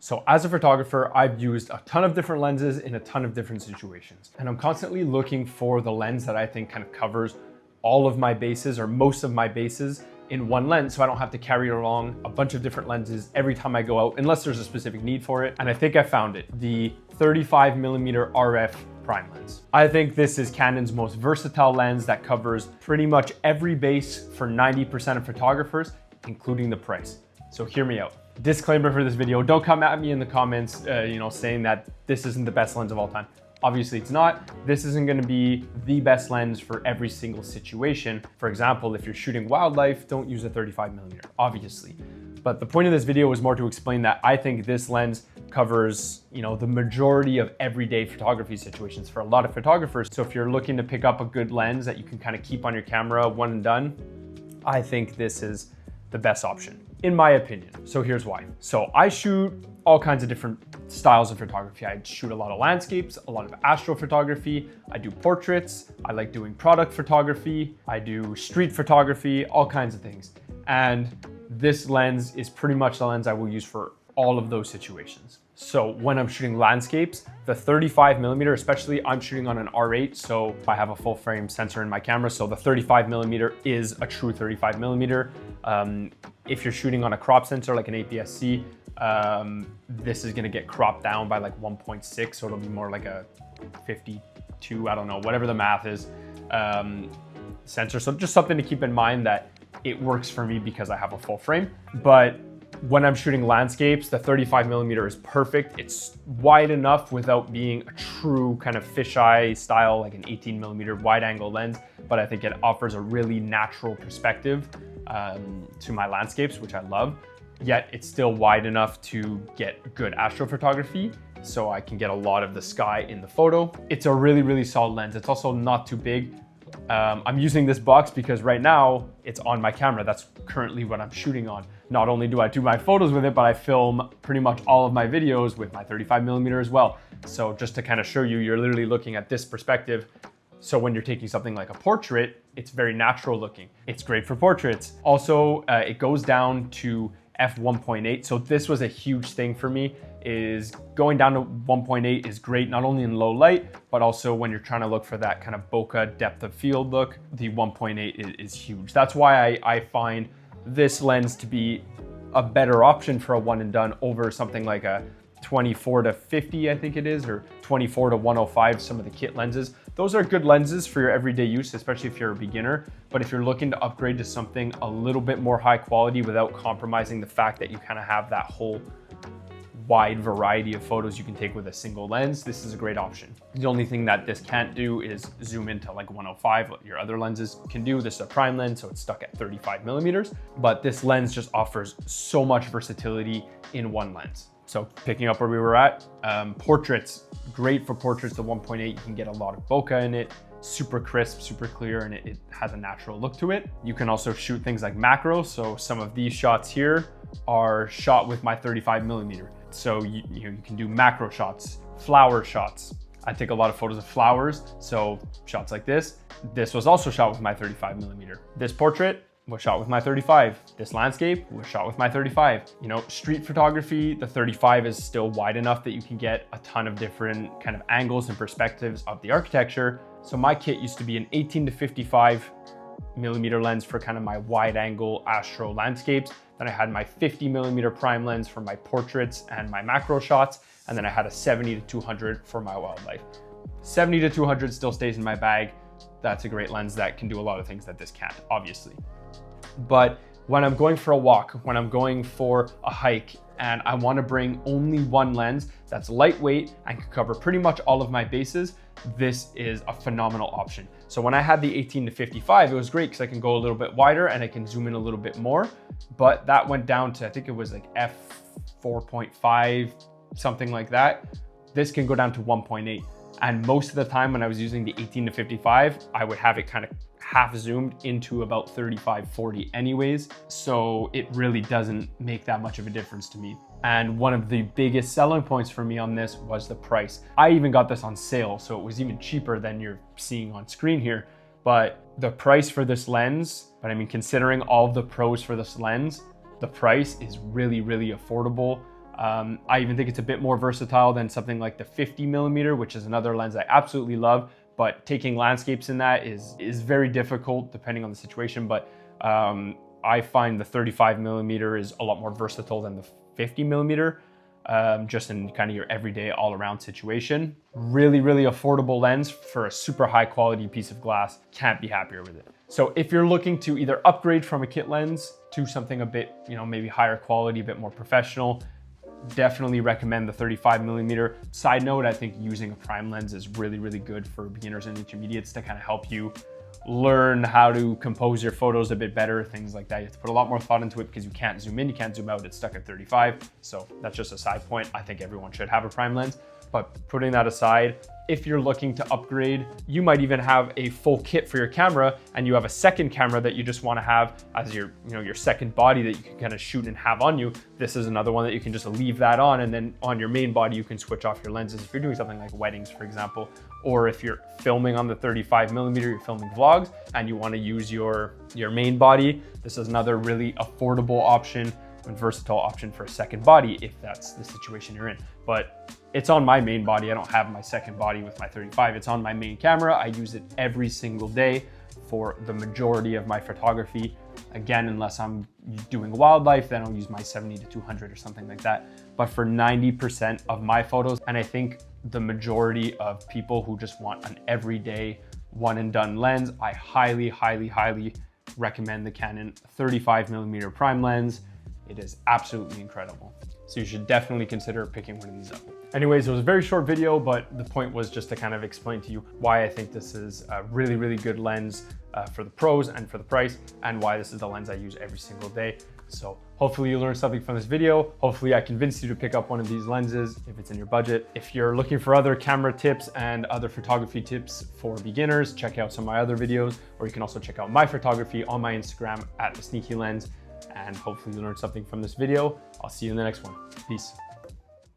So as a photographer, I've used a ton of different lenses in a ton of different situations. And I'm constantly looking for the lens that I think kind of covers all of my bases or most of my bases in one lens, so I don't have to carry along a bunch of different lenses every time I go out, unless there's a specific need for it. And I think I found it, the 35mm RF prime lens. I think this is Canon's most versatile lens that covers pretty much every base for 90% of photographers, including the price. So hear me out. Disclaimer for this video, don't come at me in the comments, saying that this isn't the best lens of all time. Obviously it's not. This isn't gonna be the best lens for every single situation. For example, if you're shooting wildlife, don't use a 35mm, obviously. But the point of this video was more to explain that I think this lens covers, the majority of everyday photography situations for a lot of photographers. So if you're looking to pick up a good lens that you can kind of keep on your camera one and done, I think this is the best option, in my opinion. So here's why. So I shoot all kinds of different styles of photography. I shoot a lot of landscapes, a lot of astrophotography. I do portraits. I like doing product photography. I do street photography, all kinds of things. And this lens is pretty much the lens I will use for all of those situations. So when I'm shooting landscapes, the 35mm, especially I'm shooting on an R8, so I have a full frame sensor in my camera. So the 35mm is a true 35mm. If you're shooting on a crop sensor like an APS-C, this is gonna get cropped down by like 1.6, so it'll be more like a 52, I don't know, whatever the math is, sensor. So just something to keep in mind that it works for me because I have a full frame. But when I'm shooting landscapes, the 35mm is perfect. It's wide enough without being a true kind of fisheye style, like an 18mm wide angle lens, but I think it offers a really natural perspective to my landscapes, which I love. Yet it's still wide enough to get good astrophotography, so I can get a lot of the sky in the photo. It's a really, really solid lens. It's also not too big. I'm using this box because right now it's on my camera. That's currently what I'm shooting on. Not only do I do my photos with it, but I film pretty much all of my videos with my 35mm as well. So just to kind of show you, you're literally looking at this perspective. So when you're taking something like a portrait, it's very natural looking. It's great for portraits. Also, it goes down to f1.8. So this was a huge thing for me, is going down to 1.8 is great, not only in low light, but also when you're trying to look for that kind of bokeh depth of field look, the 1.8 is huge. That's why I find this lens to be a better option for a one and done over something like a 24 to 50, I think it is, or 24 to 105, some of the kit lenses. Those are good lenses for your everyday use, especially if you're a beginner. But if you're looking to upgrade to something a little bit more high quality without compromising the fact that you kind of have that whole wide variety of photos you can take with a single lens, this is a great option. The only thing that this can't do is zoom into like 105, what your other lenses can do. This is a prime lens, so it's stuck at 35mm, but this lens just offers so much versatility in one lens. So picking up where we were at, portraits, great for portraits, the 1.8, you can get a lot of bokeh in it, super crisp, super clear, and it has a natural look to it. You can also shoot things like macro. So some of these shots here are shot with my 35mm. So you can do macro shots, flower shots. I take a lot of photos of flowers, so shots like this. This was also shot with my 35mm. This portrait was shot with my 35. This landscape was shot with my 35. Street photography, the 35 is still wide enough that you can get a ton of different kind of angles and perspectives of the architecture. So my kit used to be an 18 to 55mm lens for kind of my wide angle astro landscapes. Then I had my 50mm prime lens for my portraits and my macro shots. And then I had a 70 to 200 for my wildlife. 70 to 200 still stays in my bag. That's a great lens that can do a lot of things that this can't, obviously. But when I'm going for a walk, when I'm going for a hike, and I want to bring only one lens that's lightweight and can cover pretty much all of my bases, this is a phenomenal option. So when I had the 18 to 55, it was great because I can go a little bit wider and I can zoom in a little bit more. But that went down to, I think it was like f4.5, something like that. This can go down to 1.8. And most of the time when I was using the 18 to 55, I would have it kind of half zoomed into about 35, 40 anyways. So it really doesn't make that much of a difference to me. And one of the biggest selling points for me on this was the price. I even got this on sale, so it was even cheaper than you're seeing on screen here. But the price for this lens, considering all of the pros for this lens, the price is really, really affordable. I even think it's a bit more versatile than something like the 50mm, which is another lens I absolutely love, but taking landscapes in that is very difficult depending on the situation. But I find the 35mm is a lot more versatile than the 50mm, just in kind of your everyday all around situation. Really, really affordable lens for a super high quality piece of glass. Can't be happier with it. So if you're looking to either upgrade from a kit lens to something a bit, maybe higher quality, a bit more professional, definitely recommend the 35mm. Side note, I think using a prime lens is really, really good for beginners and intermediates to kind of help you learn how to compose your photos a bit better, things like that. You have to put a lot more thought into it because you can't zoom in, you can't zoom out, it's stuck at 35. So that's just a side point. I think everyone should have a prime lens. But putting that aside, if you're looking to upgrade, you might even have a full kit for your camera and you have a second camera that you just want to have as your, your second body that you can kind of shoot and have on you. This is another one that you can just leave that on, and then on your main body, you can switch off your lenses if you're doing something like weddings, for example, or if you're filming on the 35mm, you're filming vlogs and you want to use your main body. This is another really affordable option and versatile option for a second body if that's the situation you're in. But it's on my main body. I don't have my second body with my 35. It's on my main camera. I use it every single day for the majority of my photography. Again, unless I'm doing wildlife, then I'll use my 70-200 or something like that. But for 90% of my photos, and I think the majority of people who just want an everyday one and done lens, I highly, highly, highly recommend the Canon 35mm prime lens. It is absolutely incredible. So you should definitely consider picking one of these up. Anyways, it was a very short video, but the point was just to kind of explain to you why I think this is a really, really good lens for the pros and for the price, and why this is the lens I use every single day. So hopefully you learned something from this video. Hopefully I convinced you to pick up one of these lenses if it's in your budget. If you're looking for other camera tips and other photography tips for beginners, check out some of my other videos, or you can also check out my photography on my Instagram @thesneakylens. And hopefully you learned something from this video. I'll see you in the next one. Peace.